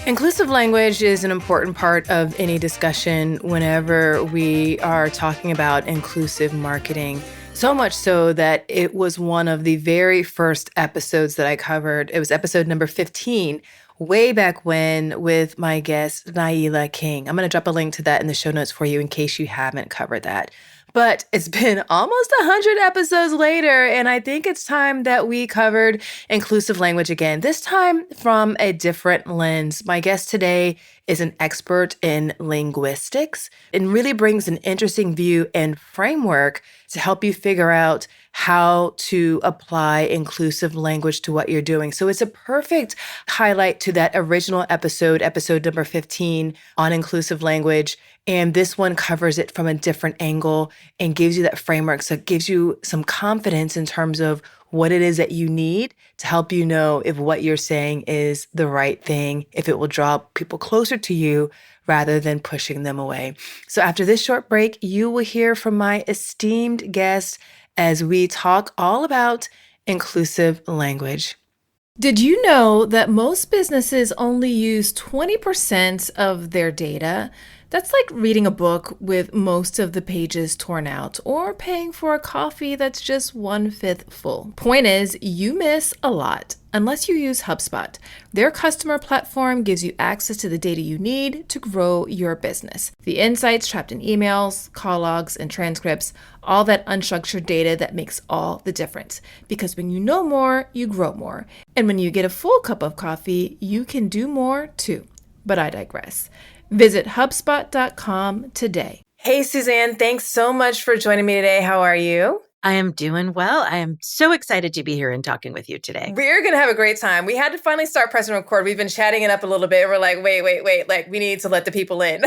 Inclusive language is an important part of any discussion whenever we are talking about inclusive marketing. So much so that it was one of the very first episodes that I covered. It was episode number 15, way back when, with my guest, Naila King. I'm going to drop a link to that in the show notes for you in case you haven't covered that. But it's been almost 100 episodes later, and I think it's time that we covered inclusive language again, this time from a different lens. My guest today is an expert in linguistics and really brings an interesting view and framework to help you figure out how to apply inclusive language to what you're doing. So it's a perfect highlight to that original episode number 15 on inclusive language. And this one covers it from a different angle and gives you that framework. So it gives you some confidence in terms of what it is that you need to help you know if what you're saying is the right thing, if it will draw people closer to you rather than pushing them away. So after this short break, you will hear from my esteemed guest as we talk all about inclusive language. Did you know that most businesses only use 20% of their data? That's like reading a book with most of the pages torn out or paying for a coffee that's just 1/5 full. Point is, you miss a lot unless you use HubSpot. Their customer platform gives you access to the data you need to grow your business. The insights trapped in emails, call logs, and transcripts, all that unstructured data that makes all the difference. Because when you know more, you grow more. And when you get a full cup of coffee, you can do more too. But I digress. Visit HubSpot.com today. Hey, Suzanne, thanks so much for joining me today. How are you? I am doing well. I am so excited to be here and talking with you today. We're going to have a great time. We had to finally start pressing record. We've been chatting it up a little bit. We're like, wait. Like, we need to let the people in.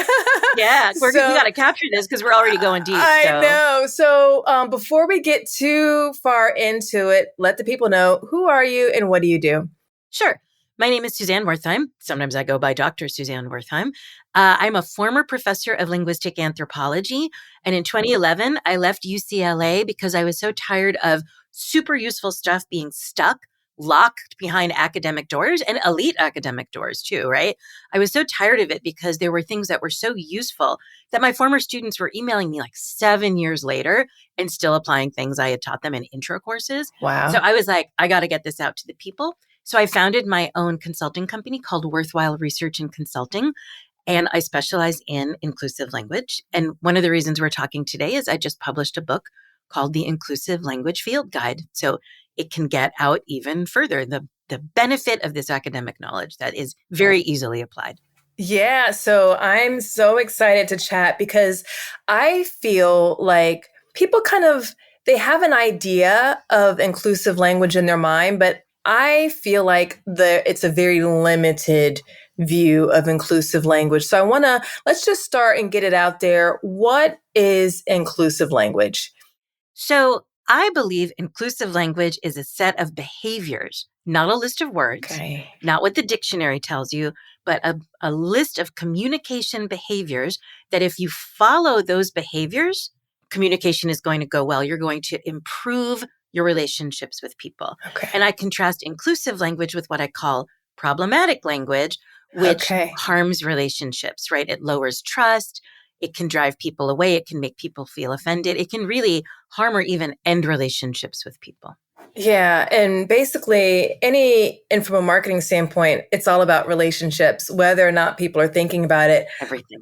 Yeah, we got to capture this because we're already going deep. I know. So before we get too far into it, let the people know, who are you and what do you do? Sure. My name is Suzanne Wertheim. Sometimes I go by Dr. Suzanne Wertheim. I'm a former professor of linguistic anthropology. And in 2011, I left UCLA because I was so tired of super useful stuff being stuck, locked behind academic doors and elite academic doors too, right? I was so tired of it because there were things that were so useful that my former students were emailing me like 7 years later and still applying things I had taught them in intro courses. Wow. So I was like, I got to get this out to the people. So I founded my own consulting company called Worthwhile Research and Consulting, and I specialize in inclusive language. And one of the reasons we're talking today is I just published a book called The Inclusive Language Field Guide. So it can get out even further, the benefit of this academic knowledge that is very easily applied. Yeah, so I'm so excited to chat because I feel like people they have an idea of inclusive language in their mind, but I feel like it's a very limited view of inclusive language. So let's just start and get it out there. What is inclusive language? So I believe inclusive language is a set of behaviors, not a list of words, not what the dictionary tells you, but a list of communication behaviors that if you follow those behaviors, communication is going to go well. You're going to improve your relationships with people. Okay. And I contrast inclusive language with what I call problematic language, which harms relationships, right? It lowers trust. It can drive people away. It can make people feel offended. It can really harm or even end relationships with people. Yeah. And basically, from a marketing standpoint, it's all about relationships, whether or not people are thinking about it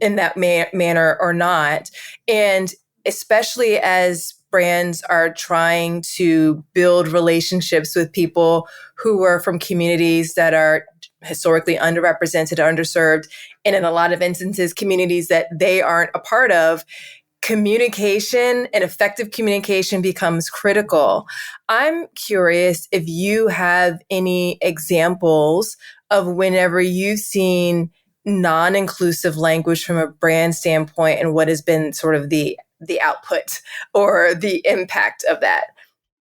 in that manner or not. And especially as brands are trying to build relationships with people who are from communities that are historically underrepresented, underserved, and in a lot of instances, communities that they aren't a part of, communication and effective communication becomes critical. I'm curious if you have any examples of whenever you've seen non-inclusive language from a brand standpoint and what has been sort of the output or the impact of that.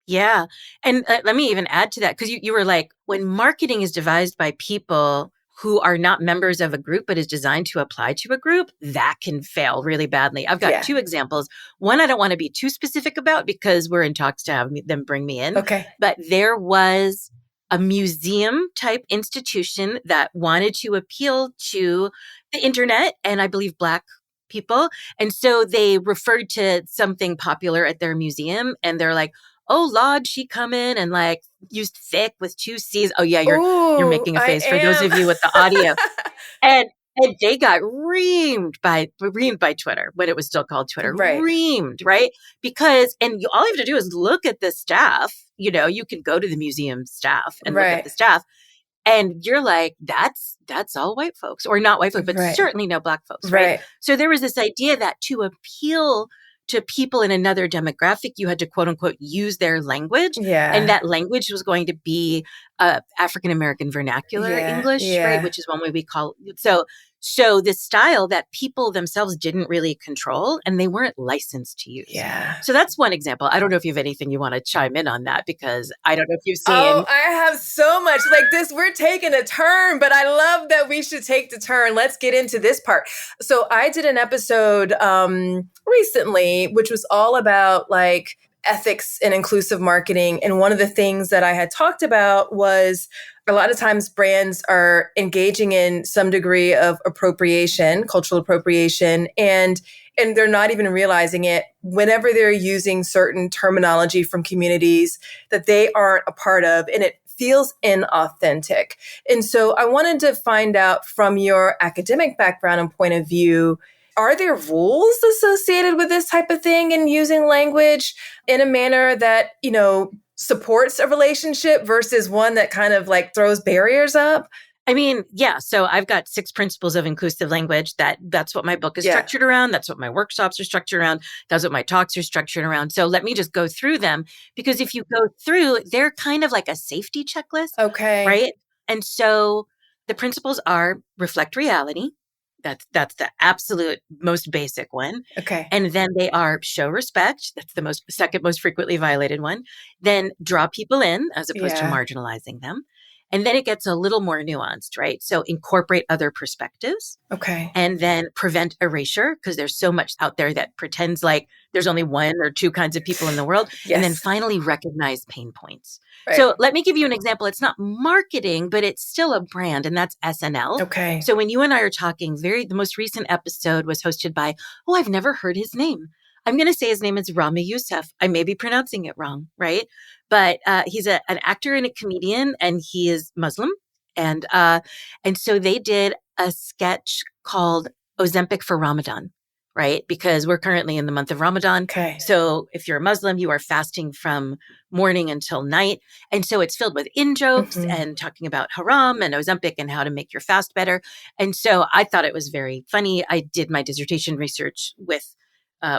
Yeah. And let me even add to that, because you were like, when marketing is devised by people who are not members of a group, but is designed to apply to a group, that can fail really badly. I've got two examples. One, I don't want to be too specific about because we're in talks to have them bring me in. Okay. But there was a museum type institution that wanted to appeal to the internet and I believe Black people. And so they referred to something popular at their museum and they're like, oh, Lord, she come in and like used thick with two C's. Oh yeah, you're Ooh, making a I face for those am. of you with the audio. And they got reamed by Twitter when it was still called Twitter. Right. Reamed, right? Because all you have to do is look at the staff. You can go to the museum staff and look at the staff, and you're like, that's all white folks, or not white folks, but Right. certainly no Black folks, right? So there was this idea that to appeal to people in another demographic, you had to quote unquote use their language. Yeah. And that language was going to be African American vernacular English, right? Which is one way we call it. So this style that people themselves didn't really control and they weren't licensed to use. Yeah. So that's one example. I don't know if you have anything you want to chime in on that because I don't know if you've seen. Oh, I have so much like this. We're taking a turn, but I love that we should take the turn. Let's get into this part. So I did an episode recently, which was all about like ethics and inclusive marketing. And one of the things that I had talked about was a lot of times brands are engaging in some degree of appropriation, cultural appropriation, and they're not even realizing it whenever they're using certain terminology from communities that they aren't a part of, and it feels inauthentic. And so I wanted to find out from your academic background and point of view, are there rules associated with this type of thing and using language in a manner that, supports a relationship versus one that kind of like throws barriers up? I mean, yeah. So I've got 6 principles of inclusive language. That's what my book is structured around. That's what my workshops are structured around. That's what my talks are structured around. So let me just go through them because if you go through, they're kind of like a safety checklist. Okay. Right. And so the principles are reflect reality. That's the absolute most basic one. Okay. And then they are show respect. That's the second most frequently violated one. Then draw people in as opposed to marginalizing them. And then it gets a little more nuanced, right? So incorporate other perspectives. Okay. And then prevent erasure because there's so much out there that pretends like there's only one or two kinds of people in the world. Yes. And then finally recognize pain points. Right. So let me give you an example. It's not marketing, but it's still a brand, and that's SNL. Okay. So when you and I are talking, the most recent episode was hosted by, I've never heard his name. I'm going to say his name is Rami Youssef. I may be pronouncing it wrong, right? But he's an actor and a comedian, and he is Muslim. And so they did a sketch called Ozempic for Ramadan, right? Because we're currently in the month of Ramadan. Okay. So if you're a Muslim, you are fasting from morning until night. And so it's filled with in-jokes and talking about haram and Ozempic and how to make your fast better. And so I thought it was very funny. I did my dissertation research with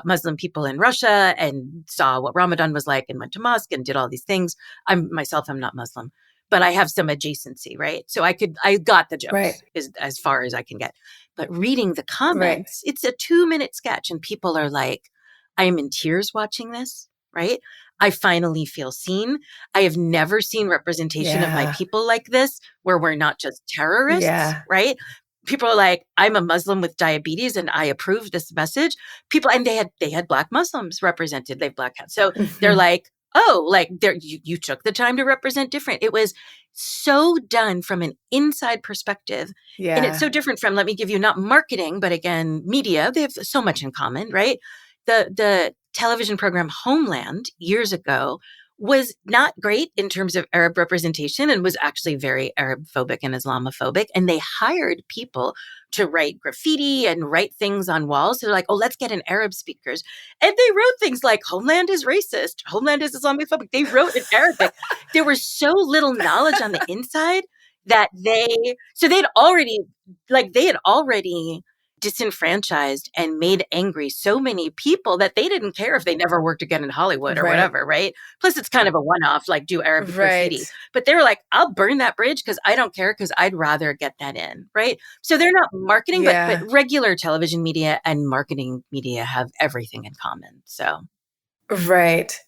Muslim people in Russia and saw what Ramadan was like and went to mosque and did all these things. I'm not Muslim, but I have some adjacency, right? So I got the jokes as far as I can get. But reading the comments, it's a 2-minute sketch and people are like, I am in tears watching this, right? I finally feel seen. I have never seen representation of my people like this, where we're not just terrorists, right? People are like, I'm a Muslim with diabetes and I approve this message. People, and they had Black Muslims represented. They have Black hats. So they're like, you took the time to represent different. It was so done from an inside perspective. Yeah. And it's so different from, let me give you not marketing, but again, media. They have so much in common, right? The television program Homeland years ago was not great in terms of Arab representation and was actually very Arab phobic and Islamophobic. And they hired people to write graffiti and write things on walls. So they're like, let's get in Arab speakers. And they wrote things like, Homeland is racist. Homeland is Islamophobic. They wrote in Arabic. There was so little knowledge on the inside that they had already disenfranchised and made angry so many people that they didn't care if they never worked again in Hollywood or whatever, right? Plus, it's kind of a one-off, like do Arabic graffiti. But they were like, I'll burn that bridge because I don't care because I'd rather get that in, right? So they're not marketing, but regular television media and marketing media have everything in common. So. Right.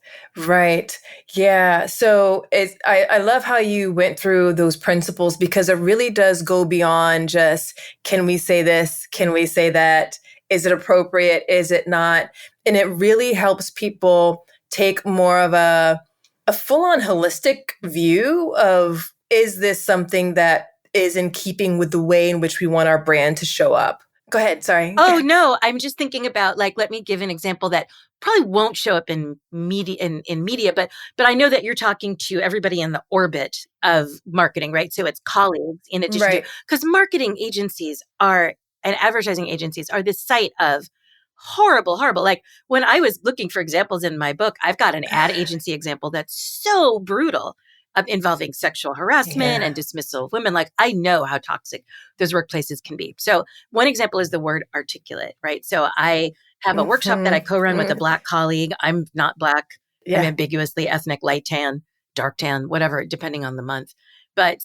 Yeah. So I love how you went through those principles because it really does go beyond just, can we say this? Can we say that? Is it appropriate? Is it not? And it really helps people take more of a a full-on holistic view of, is this something that is in keeping with the way in which we want our brand to show up? Go ahead. Sorry. Oh, no, I'm just thinking about, like, let me give an example that probably won't show up in media, but I know that you're talking to everybody in the orbit of marketing, right? So it's colleagues in addition to, Right. because marketing agencies are, and advertising agencies are the site of horrible, horrible. Like, when I was looking for examples in my book, I've got an ad agency example that's so brutal, involving sexual harassment and Yeah. dismissal of women. Like, I know how toxic those workplaces can be. So one example is the word articulate, right? So I have a workshop that I co-run with a Black colleague. I'm not Black. I'm Yeah. ambiguously ethnic, light tan, dark tan, whatever, depending on the month. But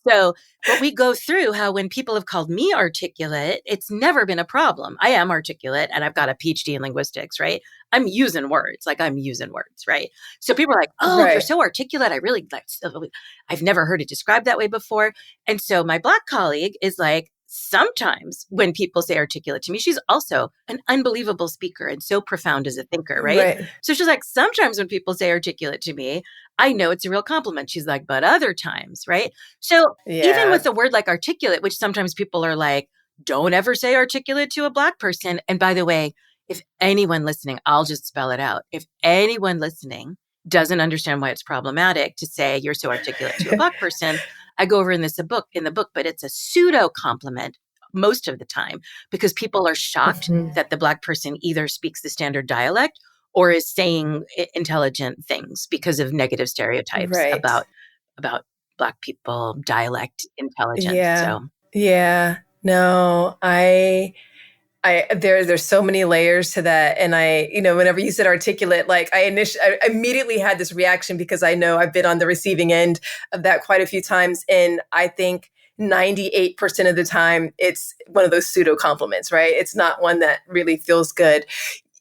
we go through how when people have called me articulate, it's never been a problem. I am articulate and I've got a PhD in linguistics, right? I'm using words, right? So people are like, oh, you're Right. so articulate. I really like, I've never heard it described that way before. And so my Black colleague is like, sometimes when people say articulate to me, she's also an unbelievable speaker and so profound as a thinker, right? Right. So she's like, sometimes when people say articulate to me, I know it's a real compliment. She's like, but other times, right? So even Yeah. with a word like articulate, which sometimes people are like, don't ever say articulate to a Black person. And by the way, if anyone listening, I'll just spell it out. If anyone listening doesn't understand why it's problematic to say you're so articulate to a Black person, I go over in the book, but it's a pseudo compliment most of the time because people are shocked that the Black person either speaks the standard dialect or is saying intelligent things because of negative stereotypes Right. about Black people, dialect, intelligence. Yeah. So Yeah. No, there's so many layers to that. And whenever you said articulate, like I immediately had this reaction because I know I've been on the receiving end of that quite a few times. And I think 98% of the time it's one of those pseudo compliments, right? It's not one that really feels good.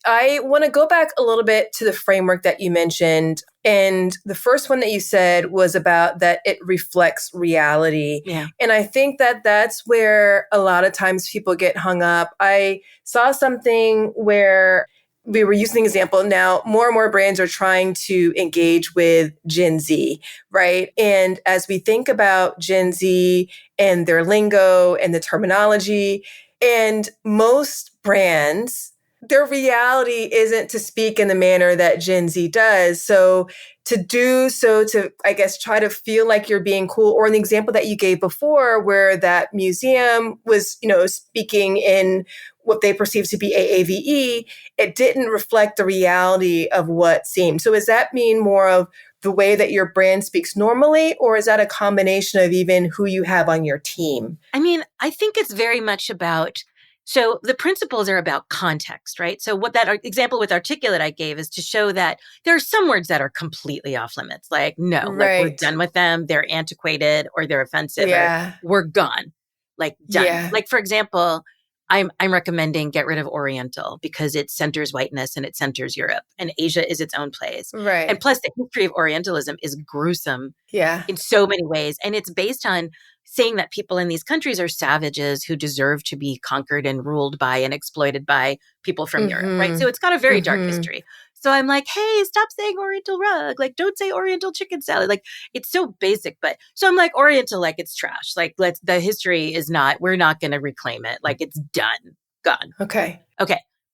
I want to go back a little bit to the framework that you mentioned. And the first one that you said was about that it reflects reality. yeah. And I think that that's where a lot of times people get hung up. I saw something where we were using an example. Now, more and more brands are trying to engage with Gen Z, right? And as we think about Gen Z and their lingo and the terminology, and most brands, their reality isn't to speak in the manner that Gen Z does. So to do so, to, I guess, try to feel like you're being cool, or an example that you gave before where that museum was, speaking in what they perceive to be AAVE, it didn't reflect the reality of what seemed. So does that mean more of the way that your brand speaks normally, or is that a combination of even who you have on your team? I mean, I think it's very much about, so the principles are about context, right? So what that example with articulate I gave is to show that there are some words that are completely off limits. Like, no, like we're Right. done with them. They're antiquated or they're offensive or Yeah. we're gone. Like done. Yeah. Like, for example, I'm recommending get rid of Oriental because it centers whiteness and it centers Europe, and Asia is its own place. Right. And plus the history of Orientalism is gruesome Yeah. in so many ways. And it's based on saying that people in these countries are savages who deserve to be conquered and ruled by and exploited by people from Europe, right? So it's got a very dark history. So I'm like, hey, stop saying Oriental rug. Like, don't say Oriental chicken salad. Like, it's so basic. But so I'm like, Oriental, like it's trash. Like, the history is not, we're not going to reclaim it. Like, it's done, gone. Okay.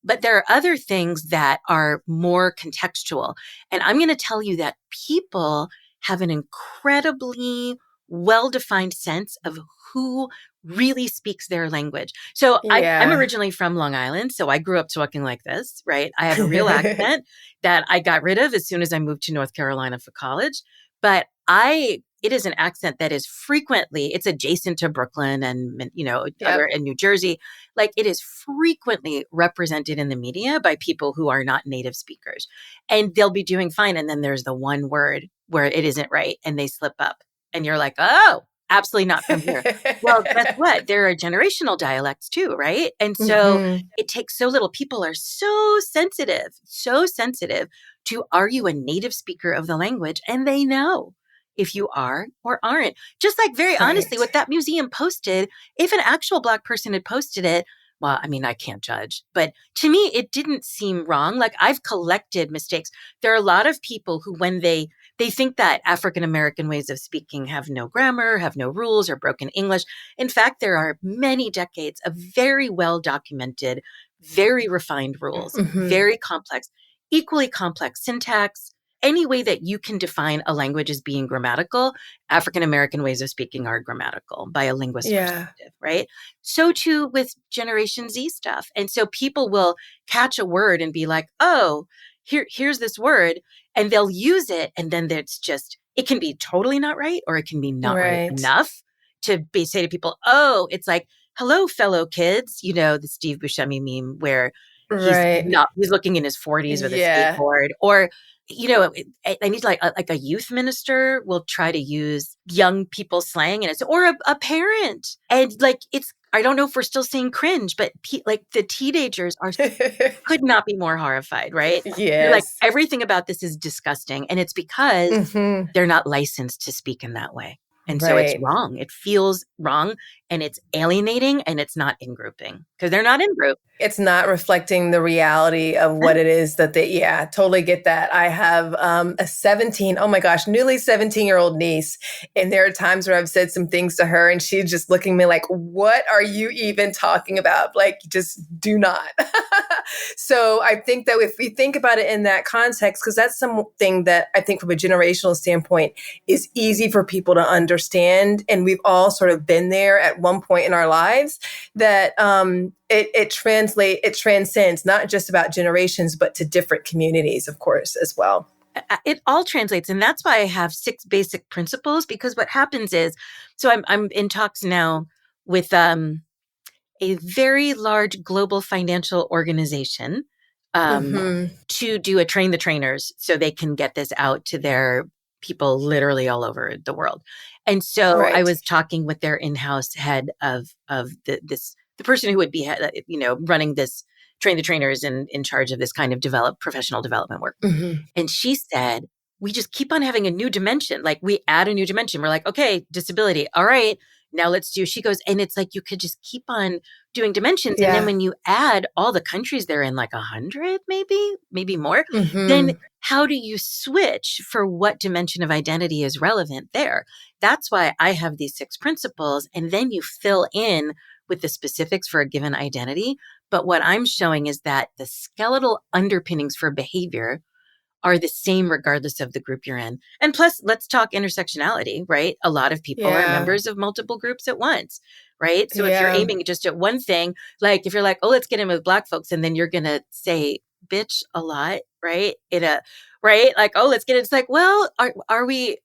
But there are other things that are more contextual. And I'm going to tell you that people have an incredibly well-defined sense of who really speaks their language. So I'm originally from Long Island, so I grew up talking like this, right? I have a real accent that I got rid of as soon as I moved to North Carolina for college. But it is an accent that is frequently, it's adjacent to Brooklyn and, other in New Jersey. Like, it is frequently represented in the media by people who are not native speakers, and they'll be doing fine. And then there's the one word where it isn't right and they slip up and you're like, oh, absolutely not from here. Well, guess what? There are generational dialects too, right? And so it takes so little. People are so sensitive to, are you a native speaker of the language? And they know if you are or aren't. Just like, very honestly, what that museum posted, if an actual Black person had posted it, well, I mean, I can't judge, but to me, it didn't seem wrong. Like I've collected mistakes. There are a lot of people who, when they think that African American ways of speaking have no grammar, have no rules, or broken English. In fact, there are many decades of very well documented, very refined rules, Mm-hmm. very complex, equally complex syntax. Any way that you can define a language as being grammatical, African American ways of speaking are grammatical by a linguist Yeah. perspective, right? So too with Generation Z stuff. And so people will catch a word and be like, oh, here's this word, and they'll use it. And then it's just, it can be totally not right, or it can be not right Right. enough to say to people, oh, it's like, hello, fellow kids, the Steve Buscemi meme where Right. he's looking in his 40s with a Yeah. skateboard, or I need like a youth minister will try to use young people slang, and it's, or a parent, and like I don't know if we're still saying cringe, but like the teenagers could not be more horrified, right? They're like, Yes. everything about this is disgusting, and it's because Mm-hmm. they're not licensed to speak in that way. And so it's Right. wrong. It feels wrong, and it's alienating, and it's not in grouping because they're not in group. It's not reflecting the reality of what it is that yeah, totally get that. I have a 17, oh my gosh, newly 17-year-old niece. And there are times where I've said some things to her and she's just looking at me like, what are you even talking about? Like, just do not. So I think that if we think about it in that context, because that's something that I think from a generational standpoint is easy for people to understand. And we've all sort of been there at one point in our lives, that it transcends not just about generations, but to different communities, of course, as well. It all translates. And that's why I have 6 basic principles, because what happens is, so I'm in talks now with a very large global financial organization Mm-hmm. to do a train the trainers so they can get this out to their people literally all over the world. And so I Right. was talking with their in-house head of the person who would be running this train the trainers and in charge of this kind of professional development work. Mm-hmm. And she said, we just keep on having a new dimension. Like we add a new dimension. We're like, okay, disability. All right, now let's do, she goes, and it's like, you could just keep on doing dimensions. And then Yeah. when you add all the countries they're in, like 100, maybe more, then Mm-hmm. how do you switch for what dimension of identity is relevant there? That's why I have these 6 principles. And then you fill in with the specifics for a given identity. But what I'm showing is that the skeletal underpinnings for behavior are the same regardless of the group you're in. And plus, let's talk intersectionality, right? A lot of people are Yeah. members of multiple groups at once, right? So if you're Yeah. aiming just at one thing, like if you're like, oh, let's get in with Black folks, and then you're going to say bitch a lot, right? Right? Like, oh, let's get it. It's like, well, are we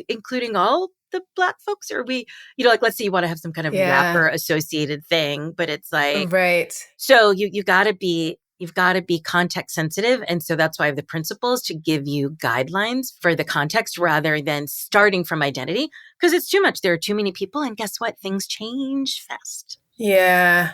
including all the Black folks? Or are we, like, let's say you want to have some kind of Yeah. rapper associated thing, but it's like, Right. so you've got to be context sensitive. And so that's why I have the principles to give you guidelines for the context rather than starting from identity, because it's too much. There are too many people. And guess what? Things change fast. Yeah.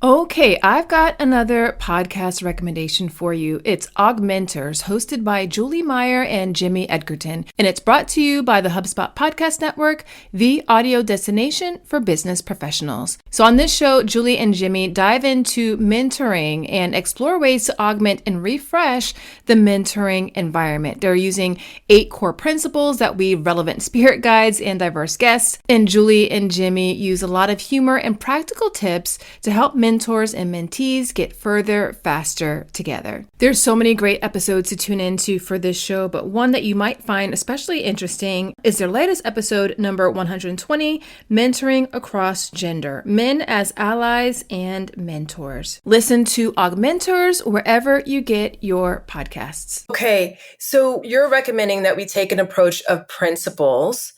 Okay, I've got another podcast recommendation for you. It's Augmenters, hosted by Julie Meyer and Jimmy Edgerton, and it's brought to you by the HubSpot Podcast Network, the audio destination for business professionals. So on this show, Julie and Jimmy dive into mentoring and explore ways to augment and refresh the mentoring environment. They're using 8 core principles that weave relevant spirit guides and diverse guests, and Julie and Jimmy use a lot of humor and practical tips to help mentors and mentees get further, faster together. There's so many great episodes to tune into for this show, but one that you might find especially interesting is their latest episode, number 120, Mentoring Across Gender, Men as Allies and Mentors. Listen to Augmenters wherever you get your podcasts. Okay, so you're recommending that we take an approach of principles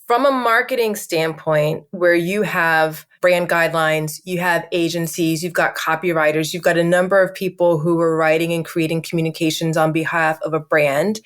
from a marketing standpoint, where you have brand guidelines, you have agencies, you've got copywriters, you've got a number of people who are writing and creating communications on behalf of a brand.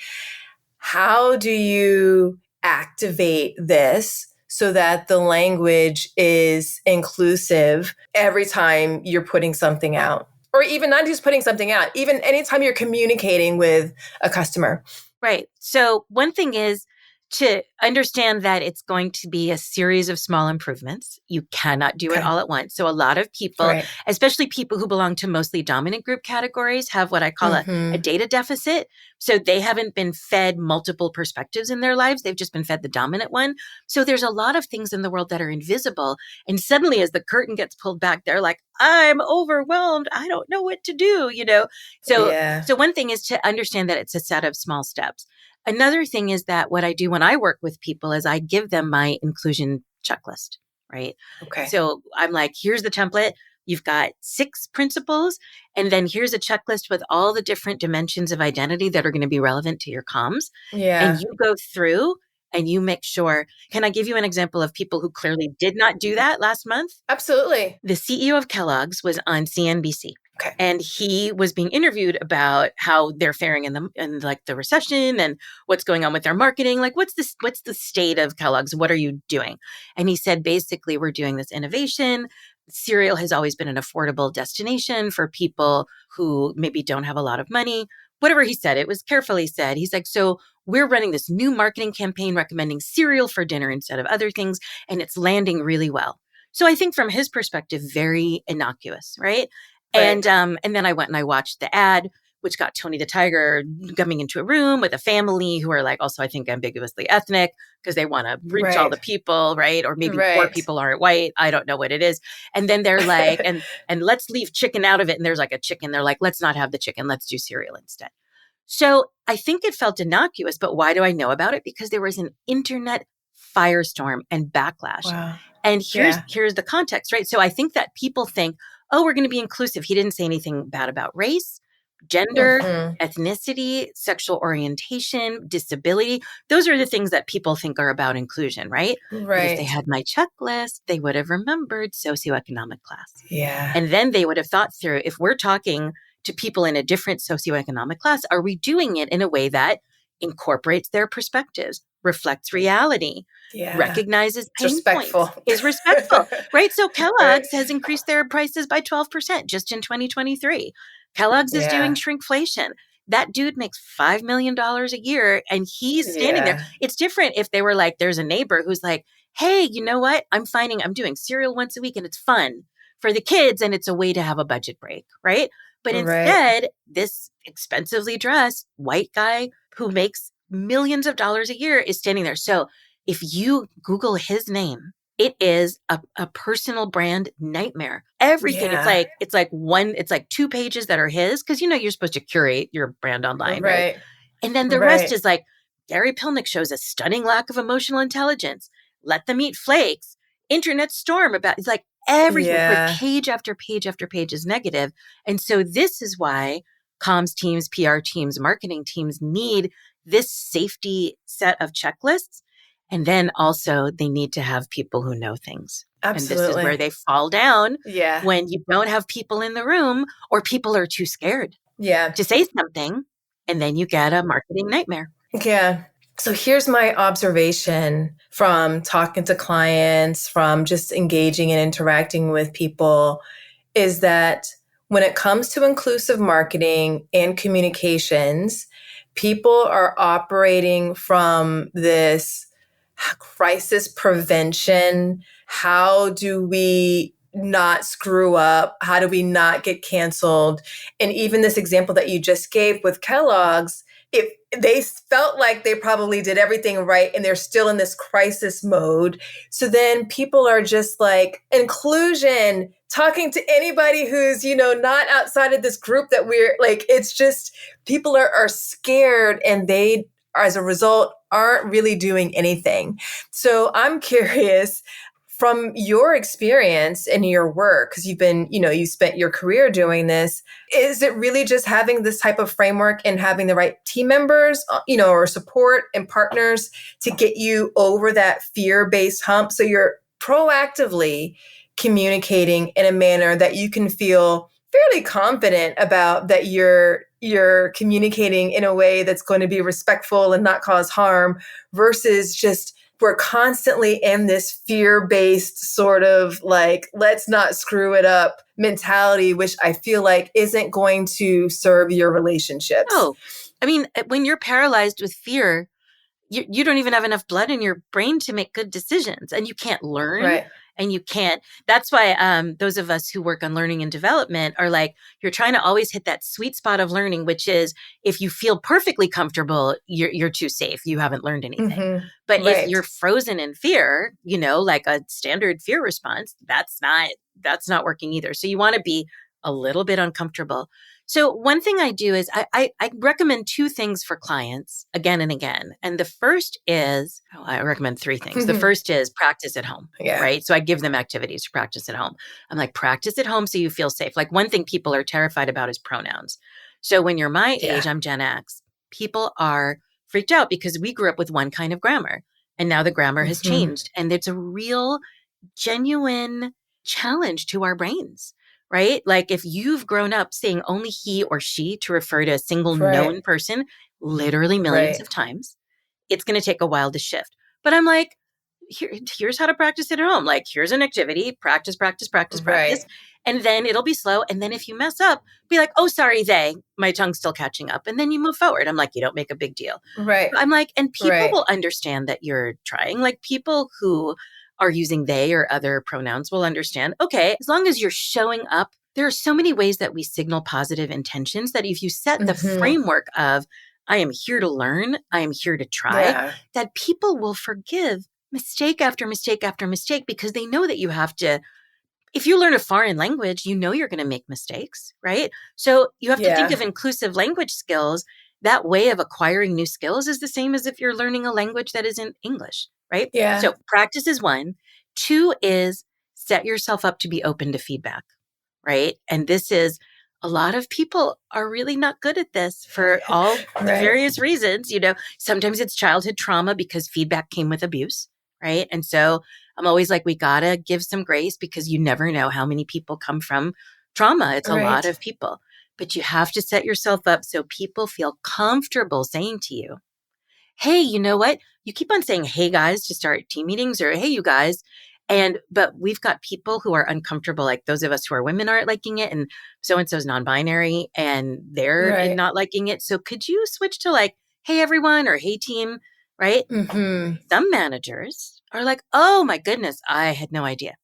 How do you activate this so that the language is inclusive every time you're putting something out? Or even not just putting something out, even anytime you're communicating with a customer. Right. So one thing is to understand that it's going to be a series of small improvements. You cannot do it all at once. So a lot of people, Right. especially people who belong to mostly dominant group categories, have what I call a data deficit. So they haven't been fed multiple perspectives in their lives. They've just been fed the dominant one. So there's a lot of things in the world that are invisible. And suddenly as the curtain gets pulled back, they're like, I'm overwhelmed. I don't know what to do, So, Yeah. so one thing is to understand that it's a set of small steps. Another thing is that what I do when I work with people is I give them my inclusion checklist, right? Okay. So I'm like, here's the template. You've got 6 principles, and then here's a checklist with all the different dimensions of identity that are going to be relevant to your comms. Yeah. And you go through and you make sure. Can I give you an example of people who clearly did not do that last month? Absolutely. The CEO of Kellogg's was on CNBC. Okay. And he was being interviewed about how they're faring in the recession and what's going on with their marketing. Like, what's the state of Kellogg's? What are you doing? And he said, basically, we're doing this innovation. Cereal has always been an affordable destination for people who maybe don't have a lot of money. Whatever he said, it was carefully said. He's like, so we're running this new marketing campaign recommending cereal for dinner instead of other things, and it's landing really well. So I think from his perspective, very innocuous, right? Right. And then I went and I watched the ad, which got Tony the Tiger coming into a room with a family who are like also, I think, ambiguously ethnic because they want to reach all the people, right? Or maybe poor Right. people aren't white. I don't know what it is. And then they're like, and let's leave chicken out of it. And there's like a chicken. They're like, let's not have the chicken. Let's do cereal instead. So I think it felt innocuous, but why do I know about it? Because there was an internet firestorm and backlash. Wow. And here's the context, right? So I think that people think, oh, we're going to be inclusive. He didn't say anything bad about race, gender, ethnicity, sexual orientation, disability. Those are the things that people think are about inclusion, right? But if they had my checklist, they would have remembered socioeconomic class. Yeah. And then they would have thought through, if we're talking to people in a different socioeconomic class, are we doing it in a way that incorporates their perspectives, reflects reality, recognizes pain points, is respectful, right? So Kellogg's has increased their prices by 12% just in 2023. Kellogg's is doing shrinkflation. That dude makes $5 million a year and he's standing there. It's different if they were like, there's a neighbor who's like, hey, you know what? I'm doing cereal once a week and it's fun for the kids and it's a way to have a budget break, right? But instead, this expensively dressed white guy who makes millions of dollars a year is standing there. So if you Google his name, it is a personal brand nightmare. Everything. It's like 2 pages that are his, because you're supposed to curate your brand online, right? And then the rest is like Gary Pilnick shows a stunning lack of emotional intelligence. Let them eat flakes. Internet storm about it's like everything, like page after page after page is negative. And so this is why comms teams, PR teams, marketing teams need this safety set of checklists. And then also they need to have people who know things. Absolutely. And this is where they fall down when you don't have people in the room or people are too scared to say something. And then you get a marketing nightmare. Yeah. So here's my observation from talking to clients, from just engaging and interacting with people, is that when it comes to inclusive marketing and communications, people are operating from this crisis prevention. How do we not screw up? How do we not get canceled? And even this example that you just gave with Kellogg's, if they felt like they probably did everything right and they're still in this crisis mode. So then people are just like, inclusion, talking to anybody who's, not outside of this group that we're like, it's just people are scared and they, as a result, aren't really doing anything. So I'm curious, from your experience in your work, because you've been, you spent your career doing this, is it really just having this type of framework and having the right team members, or support and partners to get you over that fear-based hump? So you're proactively communicating in a manner that you can feel fairly confident about, that you're communicating in a way that's going to be respectful and not cause harm, versus just we're constantly in this fear-based sort of like, let's not screw it up mentality, which I feel like isn't going to serve your relationships. No. I mean, when you're paralyzed with fear, you don't even have enough blood in your brain to make good decisions, and you can't learn. Right. And you can't, that's why those of us who work on learning and development are like, you're trying to always hit that sweet spot of learning, which is if you feel perfectly comfortable, you're too safe. You haven't learned anything. But if Right. you're frozen in fear, like a standard fear response, that's not working either. So you want to be a little bit uncomfortable. So one thing I do is I recommend two things for clients again and again. And the first is, I recommend three things. The first is practice at home, Yeah. right? So I give them activities to practice at home. I'm like, practice at home so you feel safe. Like one thing people are terrified about is pronouns. So when you're my age, I'm Gen X, people are freaked out because we grew up with one kind of grammar and now the grammar has changed. And it's a real, genuine challenge to our brains. Right? Like if you've grown up saying only he or she to refer to a single known person, literally millions of times, it's going to take a while to shift. But I'm like, here's how to practice it at home. Like, here's an activity, practice. And then it'll be slow. And then if you mess up, be like, oh, sorry, my tongue's still catching up. And then you move forward. I'm like, you don't make a big deal. Right. I'm like, and people will understand that you're trying. Like people who are using they or other pronouns will understand, okay, as long as you're showing up, there are so many ways that we signal positive intentions that if you set the framework of, I am here to learn, I am here to try, that people will forgive mistake after mistake after mistake because they know that you have to, if you learn a foreign language, you know you're going to make mistakes, right? So you have to think of inclusive language skills. That way of acquiring new skills is the same as if you're learning a language that isn't English, right? Yeah. So practice is one. Two is set yourself up to be open to feedback, right? And this is, a lot of people are really not good at this for all the various reasons. Sometimes it's childhood trauma because feedback came with abuse, right? And so I'm always like, we got to give some grace because you never know how many people come from trauma. It's a lot of people. But you have to set yourself up so people feel comfortable saying to you, hey, you know what? You keep on saying, hey, guys, to start team meetings or hey, you guys. But we've got people who are uncomfortable, like those of us who are women aren't liking it. And so-and-so's non-binary and they're not liking it. So could you switch to like, hey, everyone, or hey, team, right? Some managers are like, oh my goodness, I had no idea.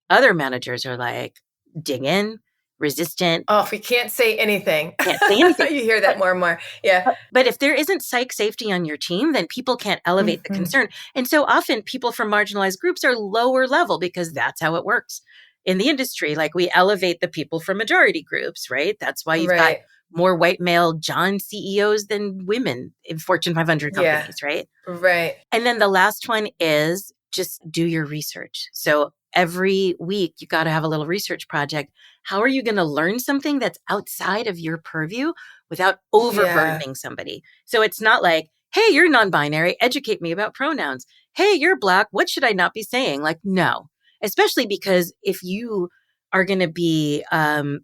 Other managers are like, dig in, resistant. Oh, if we can't say anything. Can't say anything. You hear that more and more. Yeah. But if there isn't psych safety on your team, then people can't elevate the concern. And so often people from marginalized groups are lower level because that's how it works in the industry. Like we elevate the people from majority groups, right? That's why you've got more white male John CEOs than women in Fortune 500 companies, right? Right. And then the last one is just do your research. So every week, you got to have a little research project. How are you going to learn something that's outside of your purview without overburdening somebody? So it's not like, hey, you're non-binary, educate me about pronouns. Hey, you're Black, what should I not be saying? Like, no, especially because if you are going to be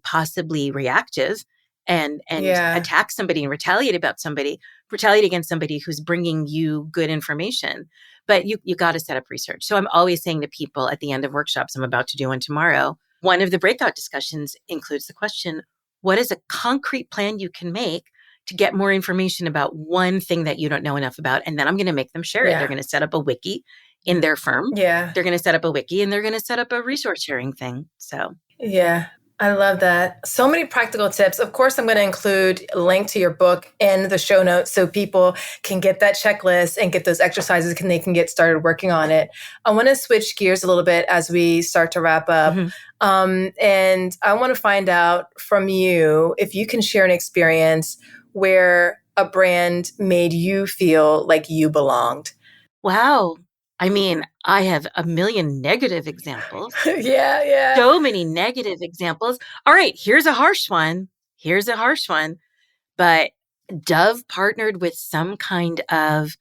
possibly reactive and attack somebody and retaliate against somebody who's bringing you good information. But you got to set up research. So I'm always saying to people at the end of workshops, I'm about to do one tomorrow, one of the breakout discussions includes the question, what is a concrete plan you can make to get more information about one thing that you don't know enough about? And then I'm going to make them share it. They're going to set up a wiki in their firm. They're going to set up a wiki and they're going to set up a resource sharing thing. So I love that. So many practical tips. Of course, I'm going to include a link to your book in the show notes so people can get that checklist and get those exercises and they can get started working on it. I want to switch gears a little bit as we start to wrap up. And I want to find out from you if you can share an experience where a brand made you feel like you belonged. Wow. I mean, I have a million negative examples. Yeah. So many negative examples. All right, here's a harsh one. But Dove partnered with some kind of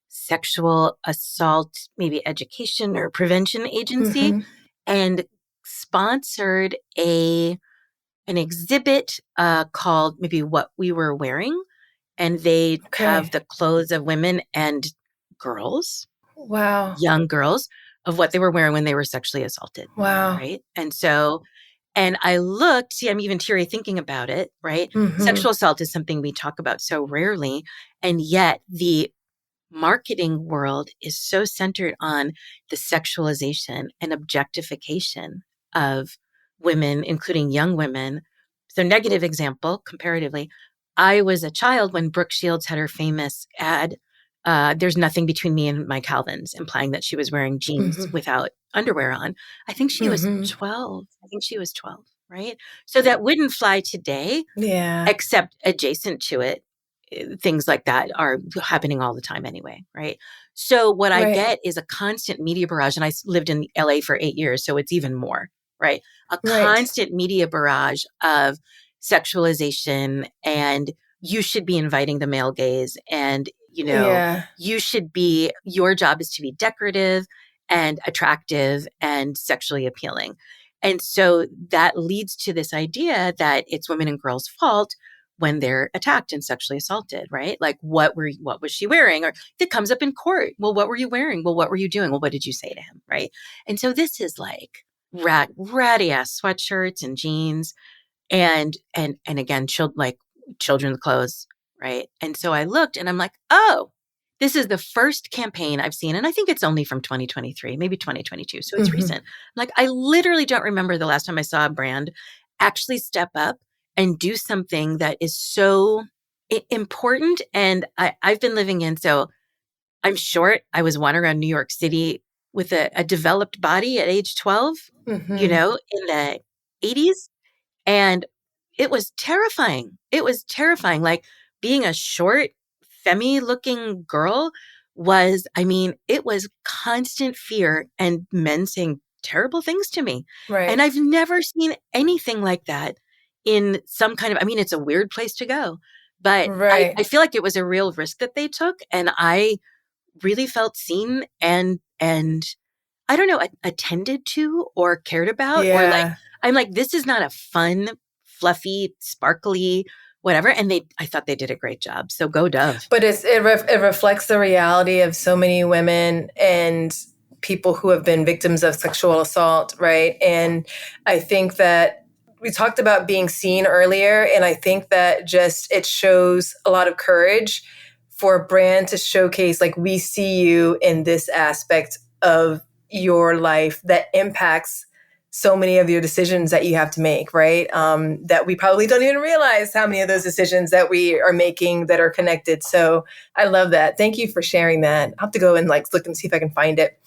sexual assault, maybe education or prevention agency, and sponsored an exhibit called maybe What We Were Wearing. And they have the clothes of women and girls. Wow. Young girls of what they were wearing when they were sexually assaulted. Wow. Right. And I looked, I'm even teary thinking about it, right? Sexual assault is something we talk about so rarely. And yet the marketing world is so centered on the sexualization and objectification of women, including young women. So, negative example, comparatively, I was a child when Brooke Shields had her famous ad, there's nothing between me and my Calvins, implying that she was wearing jeans Mm-hmm. without underwear on. I think she was Mm-hmm. 12. I think she was 12, right? So that wouldn't fly today, Yeah. except adjacent to it, things like that are happening all the time anyway, right? So what I Right. get is a constant media barrage, and I lived in LA for 8 years, so it's even more, right? A Right. constant media barrage of sexualization, and you should be inviting the male gaze, and Yeah. you should be, your job is to be decorative and attractive and sexually appealing. And so that leads to this idea that it's women and girls' fault when they're attacked and sexually assaulted, right? Like, what was she wearing? Or it comes up in court. Well, what were you wearing? Well, what were you doing? Well, what did you say to him? Right. And so this is like ratty ass sweatshirts and jeans and again, like children's clothes. Right. And so I looked and I'm like, oh, this is the first campaign I've seen. And I think it's only from 2023, maybe 2022. So it's Mm-hmm. recent. Like, I literally don't remember the last time I saw a brand actually step up and do something that is so important. And I've been living in, so I'm short. I was wandering around New York City with a developed body at age 12, Mm-hmm. in the 80s. And it was terrifying. It was terrifying. Like, being a short, femme looking girl was, I mean, it was constant fear and men saying terrible things to me. And Right. I've never seen anything like that in some kind of, I mean, it's a weird place to go, but I Right. feel like it was a real risk that they took. And I really felt seen and I don't know, attended to or cared about, or like, Yeah. I'm like, this is not a fun, fluffy, sparkly, whatever. And I thought they did a great job. So go Dove. But it reflects the reality of so many women and people who have been victims of sexual assault, right? And I think that we talked about being seen earlier, and I think that just it shows a lot of courage for a brand to showcase, like, we see you in this aspect of your life that impacts so many of your decisions that you have to make, right? That we probably don't even realize how many of those decisions that we are making that are connected. So I love that. Thank you for sharing that. I'll have to go and like look and see if I can find it.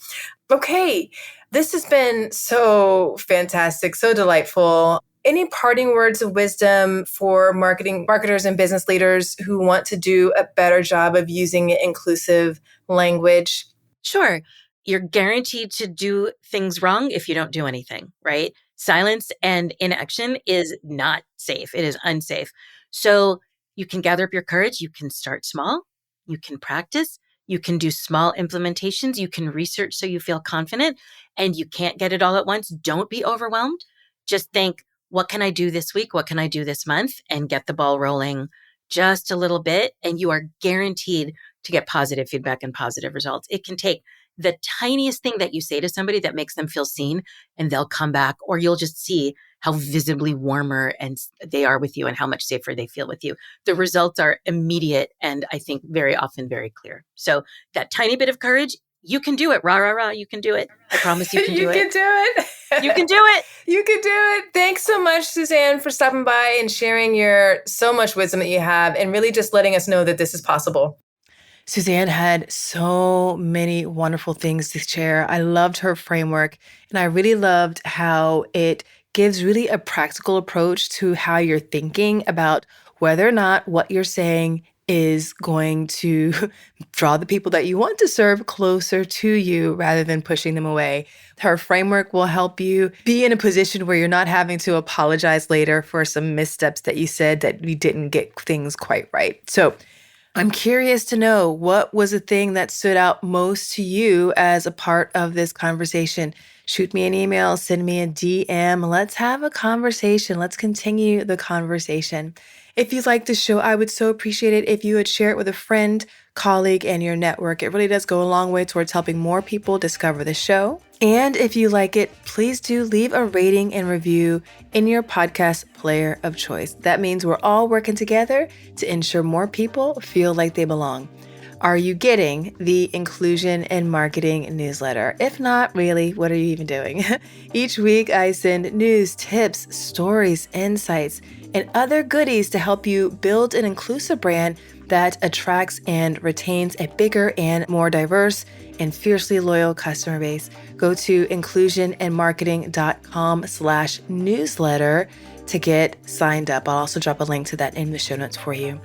Okay. This has been so fantastic, so delightful. Any parting words of wisdom for marketers and business leaders who want to do a better job of using inclusive language? Sure. You're guaranteed to do things wrong if you don't do anything, right? Silence and inaction is not safe. It is unsafe. So you can gather up your courage. You can start small. You can practice. You can do small implementations. You can research so you feel confident, and you can't get it all at once. Don't be overwhelmed. Just think, what can I do this week? What can I do this month? And get the ball rolling just a little bit. And you are guaranteed to get positive feedback and positive results. It can take the tiniest thing that you say to somebody that makes them feel seen, and they'll come back, or you'll just see how visibly warmer and they are with you and how much safer they feel with you. The results are immediate and I think very often very clear. So that tiny bit of courage, you can do it. Rah, rah, rah. You can do it. I promise you can You do it. can do it. You can do it. You can do it. Thanks so much, Suzanne, for stopping by and sharing your so much wisdom that you have and really just letting us know that this is possible. Suzanne had so many wonderful things to share. I loved her framework, and I really loved how it gives really a practical approach to how you're thinking about whether or not what you're saying is going to draw the people that you want to serve closer to you rather than pushing them away. Her framework will help you be in a position where you're not having to apologize later for some missteps that you said that you didn't get things quite right. So, I'm curious to know, what was the thing that stood out most to you as a part of this conversation? Shoot me an email, send me a DM. Let's have a conversation. Let's continue the conversation. If you like the show, I would so appreciate it if you would share it with a friend, colleague, and your network. It really does go a long way towards helping more people discover the show. And if you like it, please do leave a rating and review in your podcast player of choice. That means we're all working together to ensure more people feel like they belong. Are you getting the Inclusion in Marketing newsletter? If not, really, what are you even doing? Each week, I send news, tips, stories, insights, and other goodies to help you build an inclusive brand that attracts and retains a bigger and more diverse and fiercely loyal customer base. Go to inclusioninmarketing.com/newsletter to get signed up. I'll also drop a link to that in the show notes for you.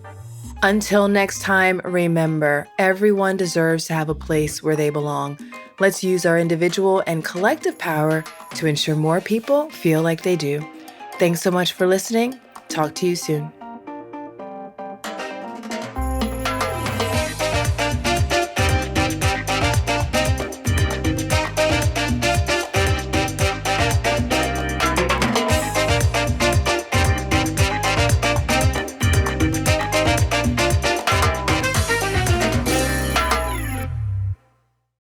Until next time, remember, everyone deserves to have a place where they belong. Let's use our individual and collective power to ensure more people feel like they do. Thanks so much for listening. Talk to you soon.